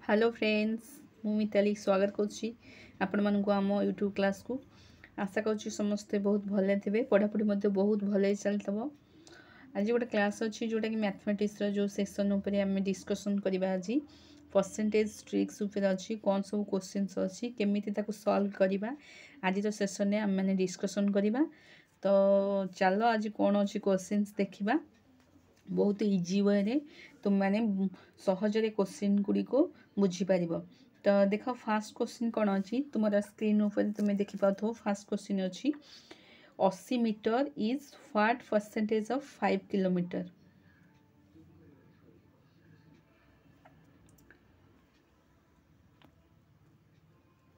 Hello friends मु मिताली स्वागत करुच्ची आपण मानक आम यूट्यूब क्लास को आशा करुच्ची समस्ते बहुत भले थे पढ़ापढ़ी बहुत भले चलता आज गोटे क्लास अच्छी जोटा कि मैथमेटिक्स जो सेक्शन उपरे आम डिस्कसन करवा आज परसेंटेज ट्रिक्स उपर अच्छी कौन सब क्वेश्चंस अच्छी केमी सॉल्व करवा आज तो सेशन में आम मैंने डिस्कसन करवा तो चलो आज कौन अच्छी क्वेश्चंस देखा बहुत इजी वे रे तुम मैंने सहजरे क्वेश्चन गुड़ी को बुझीपर तो देख फास्ट क्वेश्चन कौन अच्छी तुम स्क्रीन ऊपर तुम देखी पाथ फास्ट क्वेश्चन अच्छी 80 metre is what percentage of 5 kilometer.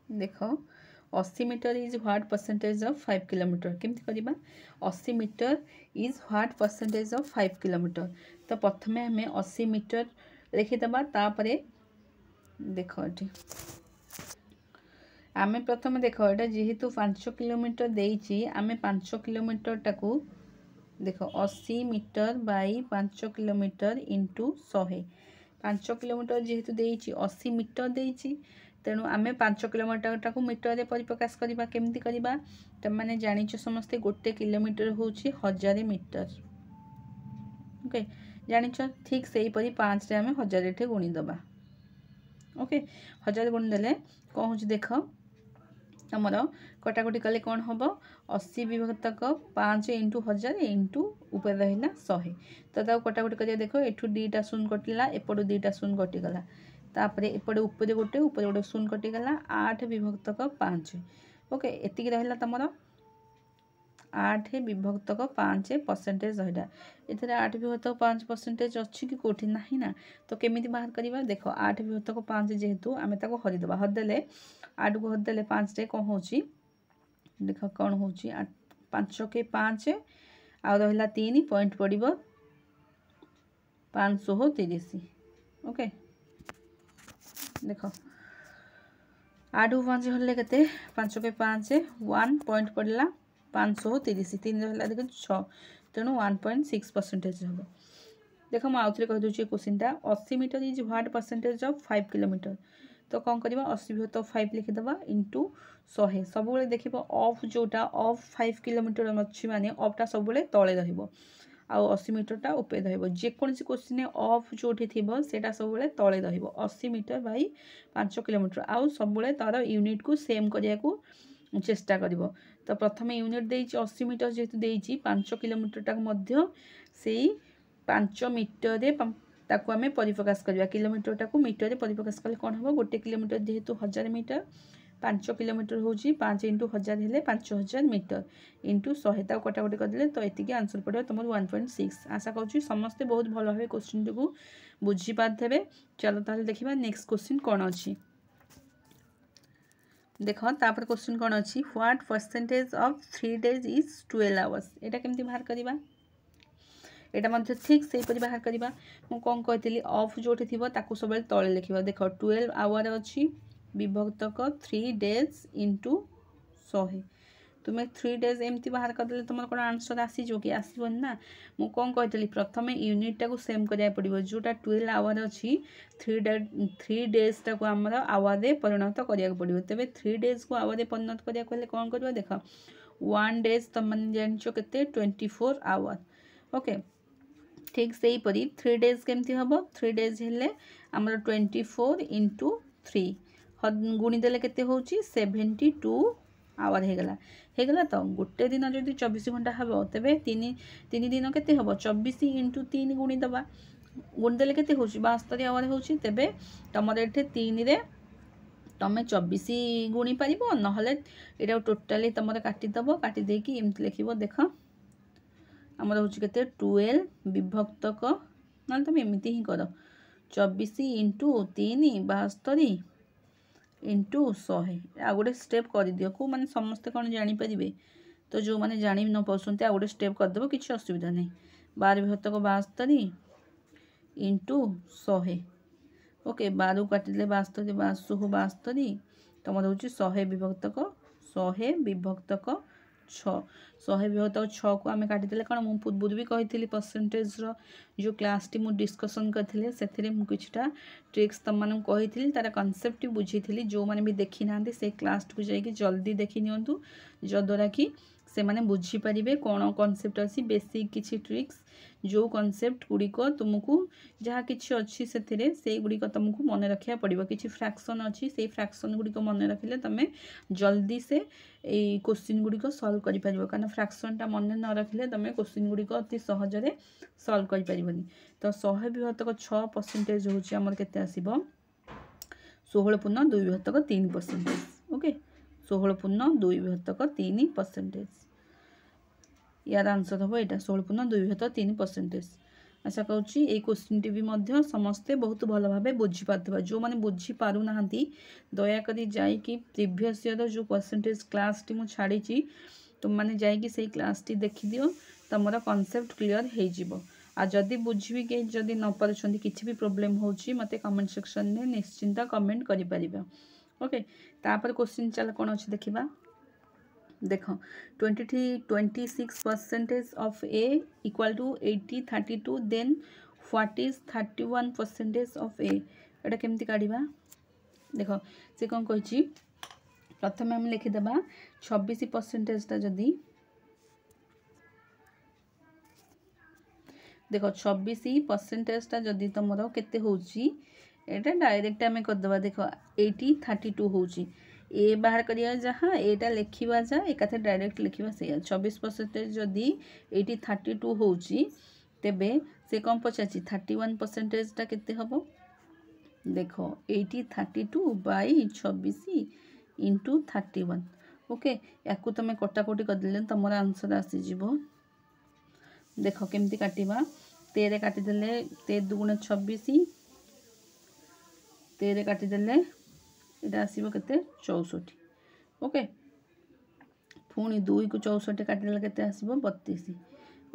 देख 80 metre is what percentage of 5 kilometer केमती करवा 80 metre is what percentage of 5 kilometre. तो प्रथम आम 80 मीटर लिखिदबा तापरे देख ये आम प्रथम देख ये जेहेतु 5 किलोमीटर देइछि आम 5 किलोमीटर टाकू देख 80 meter by 5 kilometer into 100 5 kilometer जेहेतु देइछि 80 मीटर देइछि तेणु आम 5 किलोमीटर टाकू मीटर में परिप्रकाश करवा केमती करवा तुमने जानिछ समस्ते गोटे किलोमीटर होछि 1000 मीटर ओके जानिछ ठीक से हीपरी 5 रे आम 1000 एठे गुणीदबा ओके 1000 गुणीदेले कौन हो देख आमर कटाकटी कले कौन हम 80 विभक्तक 5 इंटू 1000 इंटू ऊपर रहा 100 तो कटाकटी कर देख एठू 2टा शून्य कटिला एपटू 2टा शून्य कटिगला तापरे एपटे ऊपर गोटे शून्य कटिगला 8 विभक्तक 5 ओके एतिक रहा तुम 8 विभक्तक 5 परसेंटेज रहा एथे 8 विभक्तक 5 परसेंटेज अच्छी कि कौटी ना तो केमी बाहर करवा देख 8 विभक्तक 5 जेहेतु आम ताको हरिदबा हरिदेले 8 को हरिदेले 5 रे कौन हो देख कौन हो 5 के 5 आ रहा 3 पॉइंट पड़ो 530 ओके देख 8 को 5 हल्ले के 5 के 5 1 पॉइंट पड़ा 530 3 रहा देख 6 तेणु 1.6 परसेंटेज हम देख मुझे आउ थे कहीदे question 80 metre is what percentage of 5 kilometre तो कौन करवा 80 विभक्त 5 लिखिदबा इंटू 100 सब देख ऑफ जोटा ऑफ 5 किलोमीटर अच्छी माने ऑफटा सब तले रहा 80 मीटरटा ऊपर रहेकोसी क्वेश्चन ऑफ जो सेटा सब तले रही 80 मीटर बाई 5 किलोमीटर आउ सब तार यूनिट को सेम करने को चेष्टा कर तो प्रथम यूनिट देइछि 80 मीटर जेहेतु देइछि 5 किलोमीटर टाक से 5 मीटर रे ताकू आमे परिप्रकाश करवा किलोमीटर टाकू मीटर रे परिप्रकाश कले कौन हम गोटे किलोमीटर जेहेतु 1000 मीटर 5 किलोमीटर होची 5 इंटू 1000 हेले 5000 मीटर इंटू 100 ताकू कटाकटी करदेले तो एतिकी आंसर पड़ो तुम 1.6 आशा करूँ समस्ते बहुत भल भाव क्वेश्चन को बुझी पारे। चलो ताहले देखिबा नेक्स्ट क्वेश्चन कौन अच्छी देख तापर क्वेश्चन कौन अच्छी what percentage of 3 days is 12 hours एटा केमती बाहर करवा एटा ठीक से बाहर करवा मु कौन कहती ऑफ जो ताकू सब तले लिखा देख 12 आवर अच्छी विभक्तक 3 डेज इंटू 100 तुम्हें 3 डेज एमती बाहर करदे तुम कौन आंसर आसीजो कि आसबन ना मु कौन कहती प्रथम यूनिट टाक सेम करा पड़ो जोटा 12 आवर अच्छी 3 डेज टाक आमर आवर रे परिणत करा पड़ो तेरे 3 डेज को आवर रे परिणत करा कौन कर देख 1 डेज तुम मैंने जानच के 24 आवर ओके ठीक से हीपरी 3 डेज केमती हम 3 डेज हेले आमर 24 इंटू 3 गुणीदेले केते होची 72 आवर हेगला तो गोटे दिन जब 24 घंटा हम तेरे 3 दिन केते हम 24 इंटू 3 गुणीदबा गुणीदेले केते होची 72 आवर होची तेबे तमर एठे 3 रे तमें 24 गुणी पार ना यहाँ टोटाली तुम काटिदेव काटी देकी एमती लिख देख आमर हूँ के 12 विभक्तक ना तुम एमती ही कर 24 इंटू 3 72 इंटू 100 आ गोटे स्टेप कर दियो को माने समस्ते कौन जानीपर तो जो मैंने जानी न पाते आ गोटे स्टेप करदेव किसी असुविधा नहीं 12 विभक्तक 72 इंटू 100 ओके 12 काटिले 72 12 72 तुम हूँ 100 विभक्तक छः 100 विभक्त 6 को आम काटिदेले कौन मुझे पूर्व भी कही परसेंटेज जो क्लास टी मुझे डिस्कसन करते से किछटा ट्रिक्स तुम मानक कही तार कनसेप्ट बुझी जो मैंने भी देखी ना से क्लास को जाकि जल्दी देखी नियंतु जद्वारा कि से माने बुझीपारे कौन कनसेप्ट अच्छी बेसिक किसी ट्रिक्स जो कनसेप्ट गुड़िक तुमको जहाँ किसी अच्छी से गुड़िक तुमको मन रखा पड़ो किसी फ्रैक्शन अच्छी से फ्रैक्शन गुड़िक मन रखिले तुम जल्दी से क्वेश्चन गुड़िक सल्व कर कारण फ्रैक्शनटा मन न रखिले तुम क्वेश्चन गुड़िक अति सहजरे सल्व कर पारिबनी। तो 100 विभक्तक 6% हूँ आमर केते आसीबो 16 पूर्ण 2 विभक्तक 3%। ओके 16 पूर्ण 2 विभक्तक 3%। यार आंसर हम यहाँ 16 पूर्ण 2 विभक्त 3%। आशा करुँ ये क्वेश्चन टी भी मध्य समस्ते बहुत भल भाव बुझीपार जो मैंने बुझीपार ना दयाकोरी जाकि प्रीवियस ईयर जो परसेंटेज क्लास टी मुझे छाड़ी तुमने जाकि से क्लास टी देखी तुम कनसेप्ट क्लीयर हो जदि बुझी भी कहीं जदि न पार्टी किसी भी प्रोब्लेम हो मत कमेंट सेक्शन में निश्चिंत कमेंट कर। ओके तापर क्वेश्चन चल कौन अच्छे देखा देख 26% of A equal to 80 32 then what is 31% of A एटा केमती काढ़ा देख से कौन कही प्रथम आम लिखिदेबा 26% जदि देख 26% जदि तुम केते होची एटा डायरेक्ट आम करदे देख 80 32 होची ए बाहर करिया जहाँ एटा लिखा जा एकाथे डायरेक्ट लिखा से 26% जदि 80 32 होची तेबे से कौन पचार 31%टा केते हबो देख 80 32 बाई 26 इंटू 31। ओके या तुम कटाकटी करदे तुम आंसर आसीज देख केमती काटिबा 13 काटिदेले 13 दुगुणे 26 13 काटिदेले इटा आसीबो केते 64। ओके पुणी 2 को 64 काटिदेले केते आसीबो 32।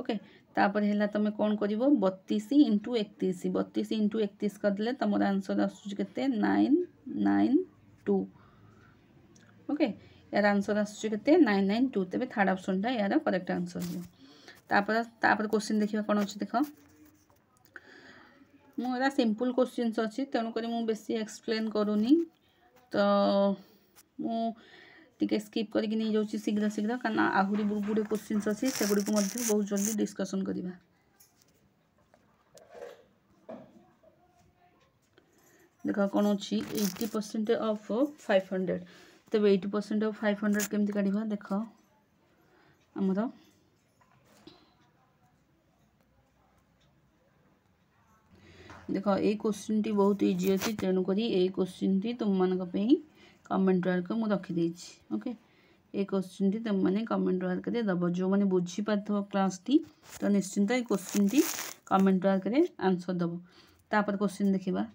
ओके तापर हैला तमे कोन करिवो 32 इंटू 31 32 इंटू 31 करदेले तमर आंसर आसुच केते 992। ओके यार आंसर आसुच केते 992 तबे थर्ड ऑप्शन टा यार करेक्ट आंसर हो। तापर क्वेश्चन देखिबा कोन अछि देख मोरा सिंपल क्वेश्चंस अछि तेणु करी मु बेसी एक्सप्लेन करूनी तो मुझे स्किप करके नहीं जाऊँ शीघ्र शीघ्र कारण आहरी गुड़े क्वेश्चंस अच्छी से गुड़ी को बहुत जल्दी डिस्कसन करवा। देख कौन अच्छी 80% ऑफ 500 तब 80% ऑफ 500 केमती काढ़ा देख आमर देख ये क्वेश्चन टी बहुत इजी अच्छी तेणुक ये क्वेश्चन टी तुम मान कमेंट वर्क मुझे रखीदे। ओके ये क्वेश्चन टी तुम मैंने कमेंट वर्क दब जो मैंने बुझीपार क्लास टी तो निश्चिंत ये क्वेश्चन टी कमेंट वर्क आंसर दब। तापर क्वेश्चन देखा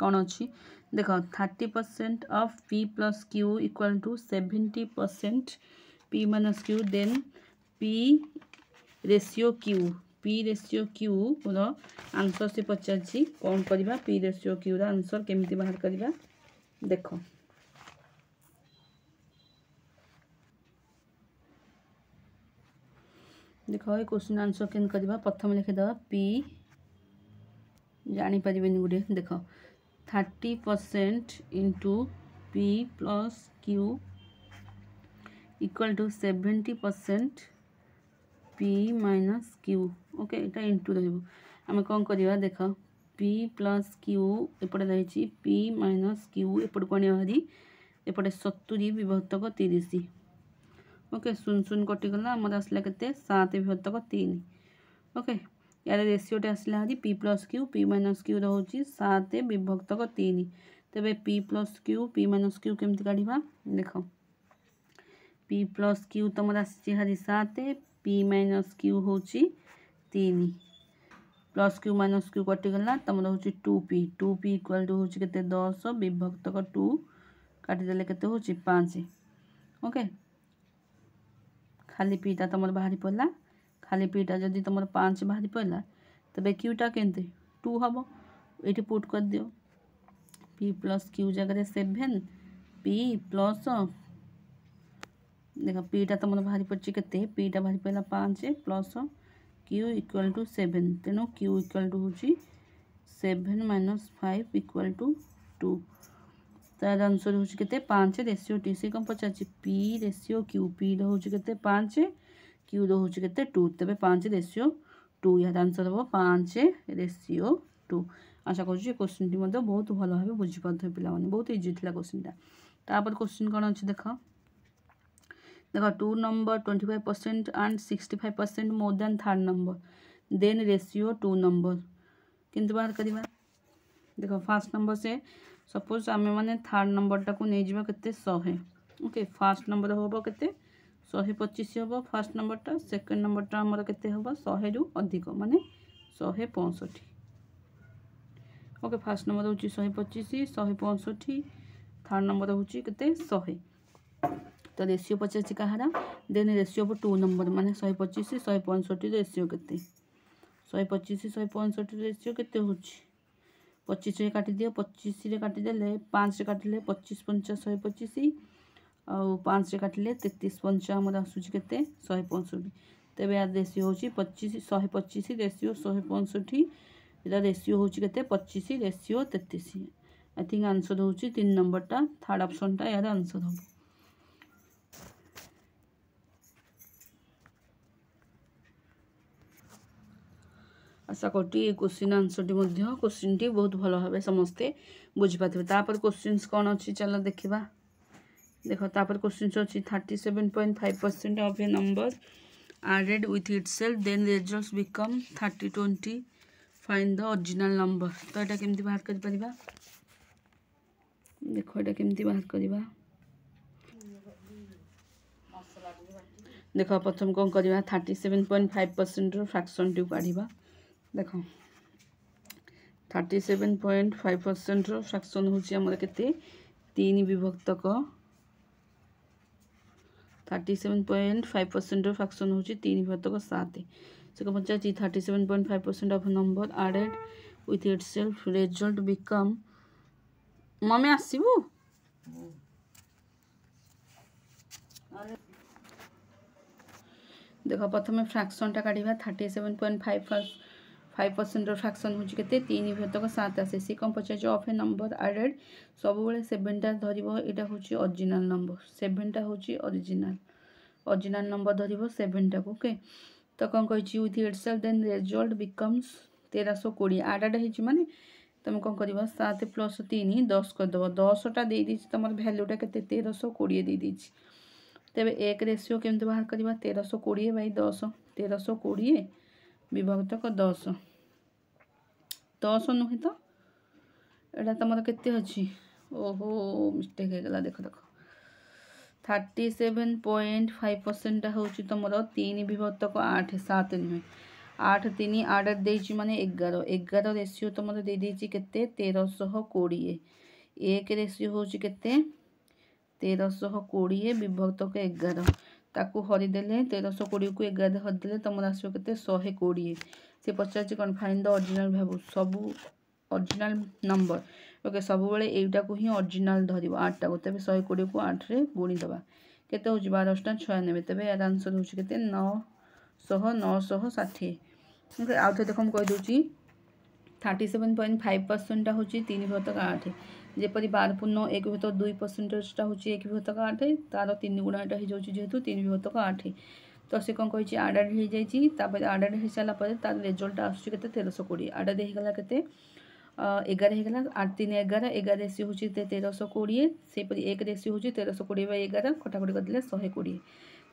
कौन अच्छी देख 30% of P plus Q equal to 70% P minus Q then P ratio Q answer से पचार कौन करवा पी रेशियो क्यू आंसर केमती बाहर करवा देख देख ये क्वेश्चन आंसर केन करवा प्रथम लिखिदेवा पी जापर गोटे देख 30% into P plus Q equal to 70% P minus Q. Okay यहाँ इंटू रमें कौन करवा देख पी प्लस क्यू एपटे रही पी माइनस क्यू एपट को आनी एपटे 70 विभक्तक 30। ओके शून शून कटिगला आमर आसला के 7 विभक्तक 3। ओके यार रेसीोटे आसला हरी P plus Q P minus Q रोचे 7 विभक्तक 3 तेरे P plus Q P minus Q केमती काढ़ा देख पी प्लस क्यू तुम आसी 7 पी माइनस क्यू हूँ 3 प्लस क्यू माइनस क्यू कटिगला तुम हूँ 2p इक्वाल टू हूँ के 10 विभक्तक 2 काटिदेले के 5। ओके खाली पीटा तुम बाहरी पड़ा खाली पीटा जदि तुम 5 बाहरी पड़ा तेरे क्यूटा के 2 हम ये पुट कर दियो पी प्लस क्यू जगह 7 पी प्लस देख पीटा तुम बाहरी पड़ी के पीटा बाहरी पड़ा 5 प्लस क्यू इक्वाल टू 7 तेणु क्यू इक्वाल टू हूँ 7 माइनस 5 इक्वाल टू 2 तार आंसर हूँ के 5 रेसीओ टी सी कौन पचार पी रेसीओ क्यू पी हूँ के 5 क्यू हूँ के 2 तेज 5 रेसीओ 2 यार आंसर हम 5 रेसीओ 2 आशा कर क्वेश्चन टी बहुत भल भाव बुझीपारे पे बहुत इजी था क्वेश्चन टापर क्वेश्चन कौन अच्छे देख देख 2 number 25% and 65% more than third number then ratio 2 number किंतु बाहर करवा देख फास्ट नंबर से सपोज आम मैंने थर्ड नंबर टाक नहीं जावा के 100 ओके फास्ट नंबर हम के 125 हम फास्ट नंबरटा सेकेंड नंबरटा आमर के हम 100 रु अधिक माने 165 ओके फास्ट नंबर हूँ 125 165 थर्ड नंबर हूँ के 100 तो रेसीओ पचार कहार देन रेसीओ ऑफ 2 नंबर माने 125 165 रेसीओ के 125 165 रेसीओ के हूँ 25 काटी दियो 25 काटिदेले 5 काटिले 25 पंचा 125 आउ 5 काटिले 33 पंचा आमर आसूँ के 165 तेज यार रेसीओ हूँ 25 125 रेसीओ 165 रेसीओ हूँ के 25 रेसीओ 33 आई थिंक आंसर हूँ 3 नंबरटा थर्ड ऑप्शनटा यार आंसर हम आशा करी question answer T question T बहुत भल भाव समस्ते बुझीपारे तापर क्वेश्चन कौन अच्छी चलो देखा देख तापर क्वेश्चन अच्छी 37.5% of A number added with itself then results become 3020 find the original number तो यहाँ केमती बाहर कर परिबा देखो यहाँ केमती बाहर करवा देख प्रथम कौन करवा 37.5% फ्रैक्शन टी काढ़ा देख 37.5% फ्रैक्शन हूँ आमर के 3 विभक्तक 37.5% फ्रैक्शन हूँ 3 विभक्तक 7 से कौन पचार 37.5% of number added with itself result become मम्मी आसबू देख प्रथम फ्रैक्शन टा काढ़ा 37.5% फ्रैक्शन हूँ के 3 विभक्तक 7 आसे सी कौन पचार ऑफ ए नंबर एडेड सब 7टा धर यहाँ हूँ ओरिजिनल नंबर 7टा हूँ ओरिजिनल नंबर धर 7टा ओके तो कौन कही with itself then result becomes 1320 आडाटा हो माने तुम कौन कर 7 प्लस 3 10 करदेव 10टा दे तुम भैल्यूटा के 1320 दे तेरे एक रेसीओ केमती बाहर करवा 1320 बाई 10 1320 विभक्तक 10 10 नुहे तो यहाँ तुम के अच्छी ओहो मिस्टेक होगा देख देख 37.5% हूँ तुम 3 विभक्तक 8 7 नुहे 8 3 8 देती माने 11 रेसीओ तुम दे के 1320 एक रेसीओ हूँ के 1320 विभक्तक 11 ताकू हरिदेले 1320 को 11 हरिदेले तुम आसो के 120 से पचार कौन फाइंड द ओरिजिनल भैल्यू सब ओरिजिनल नंबर ओके सब बेले यहीटा को ही ओरिजिनल धर 8टा को तेज 120 को 8 रे गुणीदे के 12 96 तेज यार आंसर हूँ के 960 ओके आउ थे देख मुझे कहीदे 37.5% हूँ 3 विभक्तक 8 जेपरी 12 पूर्ण 1 विभक्तक 2% हूँ 1 विभक्तक 8 तार 3 गुणाटा हो जेहेतु 3 विभक्तक 8 तो सी कौन कही आडाड हो जापर आडाड हो सारापर तार रिजल्ट आसूँ के 1320 आडाड होगा के 11 होगा 8 3 11 11 रेसी हूँ 1320 सेपरी एक रेसी हूँ 1320 बाई 11 कटाकटी करदे 120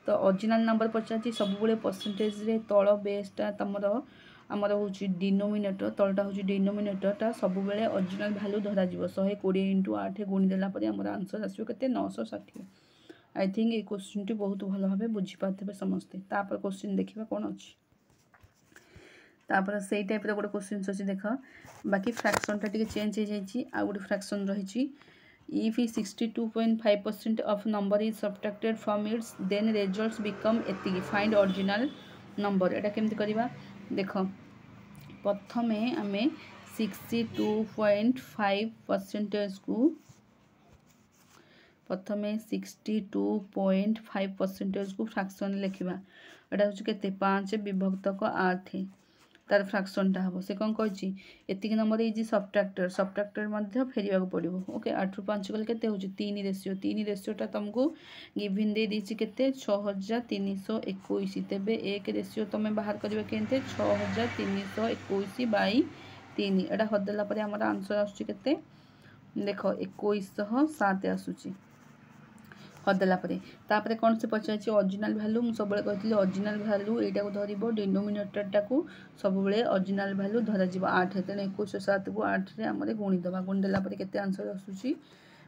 तो ओरिजिनल नंबर पचार सब परसेंटेज तल बेसटा तुम आमर हूँ डिनोमिनेटर तलटा हूँ डिनोमिनेटरटा सब बेले ओरिजिनल भैल्यू धर 120 इंटू 8 गुणीदेला आमर आंसर आसो के 960 आई थिंक ये क्वेश्चन टी बहुत भल भाव बुझीपारे समस्ते तापर क्वेश्चन देखा कौन अच्छी तापर से टाइप गोटे क्वेश्चन अच्छी देख बाकी फ्रैक्शनटा टी चेंज हो जाए आ गए फ्रैक्शन रही if 62.5% of number is subtracted from its then results become एति फाइंड ओरिजिनल नंबर एटा केमती करवा देख प्रथमे आम 62.5% को प्रथम 62.5% को फ्रैक्शन लिखा एटा हूँ के 5 विभक्त 8 तार फ्रैक्शनटा हम से कौन कही एतिक नंबर ये सब्ट्राक्टर फेर पड़ो ओके 8 ରୁ 5 गले के 3 रेशियो 3 रेशियोटा तुमको गिवन दे देछि केते 6321 तेबे 1 रेशियो तुम बाहर करबे केते 6321/3 एटा हदेला परे हमर आंसर आसुछि केते देख 2107 आसुछि हदेला परे तापरे कौन से पचार ओरिजिनल वैल्यू मुझे सब कहती ओरिजिनल वैल्यू यहाँ धरब डिनोमिनेटर को सब ओरिजिनल वैल्यू धर 8 तेणु 2107 को 8 रे आम गुणीदे गुणीदेला के आंसर आसूसी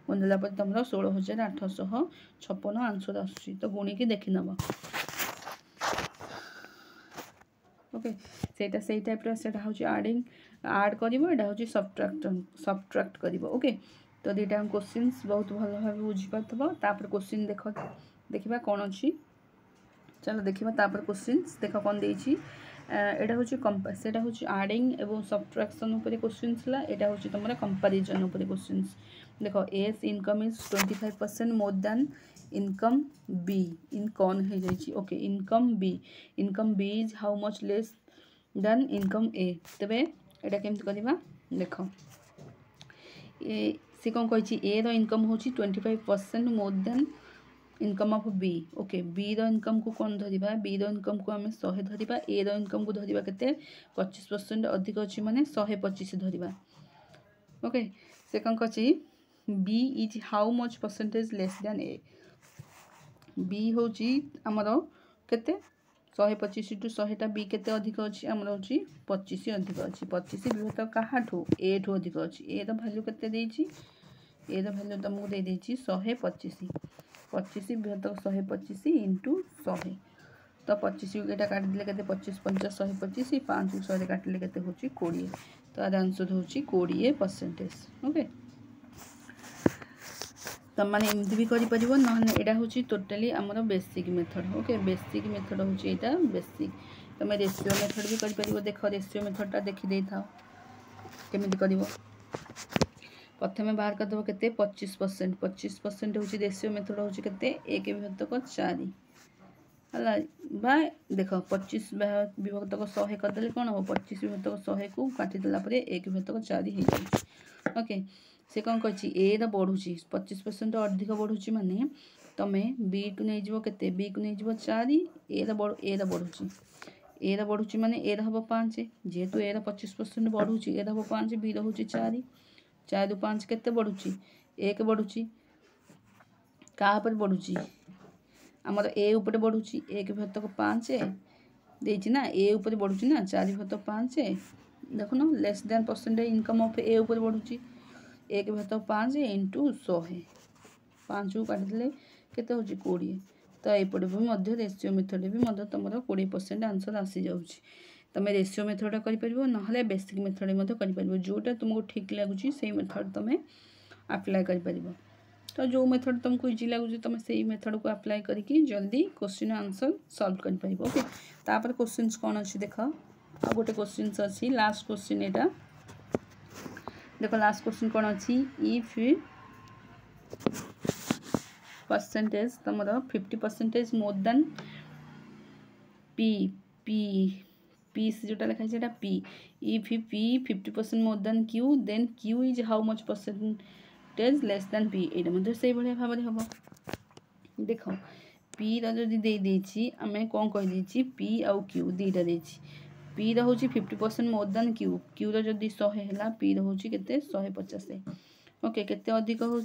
गुणीदेला तुम 16,856 आंसर आसूसी तो गुणिकी देखी नब ओके सेटा से टाइप हूँ आडिंग आड कर सब्ट्राक्ट कर ओके तो दुईटा क्वेश्चंस बहुत भल भाव बुझीपार क्वेश्चन देखा कौन अच्छी चलो देखा क्वेश्चंस देख कौन देती यहाँ हूँ सेटा हूँ आडिंग एवं सब्ट्राक्शन क्वेश्चंस यहाँ हूँ तुम कंपैरिजन क्वेश्चंस देख as income is 25% more than income B इन कौन हो जाइए okay income B is how much less than income A तेरे यहाँ केमती करवा देख सी कौन कही ए इनकम हूँ 25% more than income of B okay B income को कौन धरिबा बी इनकम को आम 100 धरिबा ए इनकम को धरिबा केते 25% अधिक अच्छी माने 125 धरिबा ओके से कौन कही B is how much percentage less than A B हूँ आमर केते 125 टू 100टा बी केते अधिक अच्छी आमर हूँ 25 अधिक अच्छी 25 विभक्त क्या ए ठू अधिक अच्छी ए भैल्यू केते देइछि ए भैल्यू तुमको दे देइछि 125 25 विभक्त 125 इंटू 100 तो 25 यहाँ काटिले के 25 50 125 5 100 काटिले के हूँ 20 तो आंसर हूँ 20% ओके तुम मैंने एमती भी कर ना यहाँ हूँ टोटाली आमर basic method okay basic method हूँ यहाँ बेसिक तुम रेशियो मेथड भी कर देख रेशियो मेथडटा देखी था केमी कर प्रथम बाहर करदेव के 25% हूँ रेशियो मेथड हूँ के 1 विभक्तक 4 है बा देख 25 विभक्तक 100 करदे कौन हम 25 विभक्तक 100 को काटिदेला 1 विभक्तक 4 हो जाए ओके से कौन कही ए बढ़ुची 25% अधिक बढ़ुची माने तुम बी को नहीं जीव के बी को नहीं जीव 4 ए बढ़ुची ए बढ़ुची माने ए हम 5 जेहेतु ए 25% बढ़ुची ए हम 5 बी हूँ 4 4 ରୁ 5 केते बढ़ुची 1 बढ़ुची क्या बढ़ुची आमर ए उपरे बढ़ुची 1 विभक्तक 5 देइछि ना ए उपरे बढ़ुची ना 4 विभक्तक 5 देखुन less than percentage income of A उपरे बढ़ुची 1 विभक्तक 5 इंटू 100 5 को काटिदेले केते होची 20 तो एपटे भी रेशियो मेथड भी तुम 20% आंसर आसी जाउची तुम रेशियो मेथड कर ना बेसिक मेथड कर जोटा तुमको ठीक लगुच से मेथड तुम अप्लाई कर तो जो मेथड तुमको इजी लगुच तुम से मेथड को अप्लाई करके जल्दी क्वेश्चन आंसर सॉल्व कर पार ओके तापर क्वेश्चन कौन अच्छी देख आ गोटे क्वेश्चन अच्छी लास्ट क्वेश्चन यहाँ देख लास्ट क्वेश्चन कौन अच्छी इफ परसेंटेज तुम 50% more than P P P जोटा लिखाई है P if P 50% more than Q then Q is how much percentage less than P ये से भाव हम देख पी रही देदेछि आम कौन कहीदे पी आउ क्यू दुईटा देछि पी हूँ 50% मोर दैन क्यू क्यू रही 100 है पी हूँ के 150 ओके केते अधिक हूँ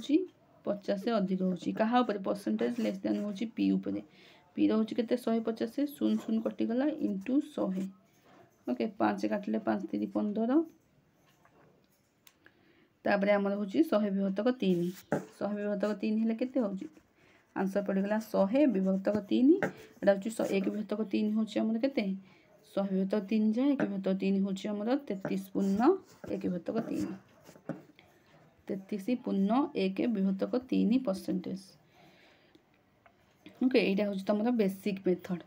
50 अधिक हूँ क्या परसेंटेज लेस दैन हूँ पी उपरे पी हूँ के 150 0 0 कटिगला इंटू 100 ओके 5 काटिले 5 3 15 तापर आमर हूँ 100 विभक्तक 3 100 विभक्तक 3 हेल्ले केते हूँ आंसर पड़गला 100 विभक्तक 3 एटा हूँ 1 विभक्तक 3 हूँ आमर केते 100 विभक्तक 3 जाए 1 विभक्तक 3 हूँ आमर 33 पूर्ण 1 विभक्तक 3 33 पूर्ण 1 विभक्तक 3% ओके यहाँ हूँ तुम बेसिक मेथड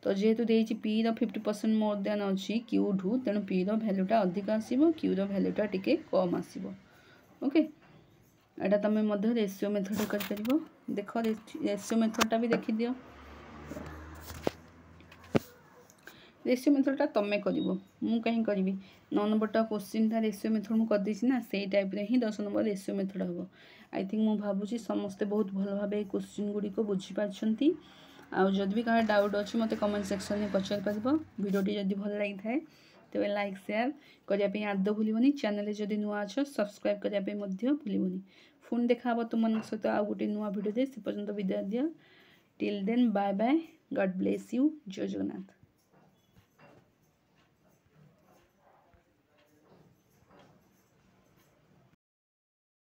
तो जेहेतु देती पी 50% मोर दैन अच्छी क्यू ठू तेणु पी भैल्यूटा अधिक आसो क्यू भैल्यूटा टिके कम आसो ओके एटा तुम रेशियो मेथड कर देख रेशियो मेथडटा भी देखी दियो रेशियो मेथडटा तुम कर कहीं करी 9 नंबरटा क्वेश्चनटा रेशियो मेथड मुझे करदेसी ना से टाइप रे ही 10 नंबर रेशियो मेथड हम आई थिंक मुझे भावुँ समस्ते बहुत भल भाव क्वेश्चन गुड़िक बुझीपार आदि भी कहाँ डाउट अच्छी मत कमेंट सेक्शन में पचार पार भिडियोटी जब भल लगी था तेज लाइक शेयर करने आदौ भूलनी चैनल जदि नुआ अच्छ सब्सक्राइब करने भूलनी पुणी देखा तुम सहित आउ गोटे नुआ भिडियो दे से पर्यंत विदाय दियो till then bye bye God bless you जय जगन्नाथ।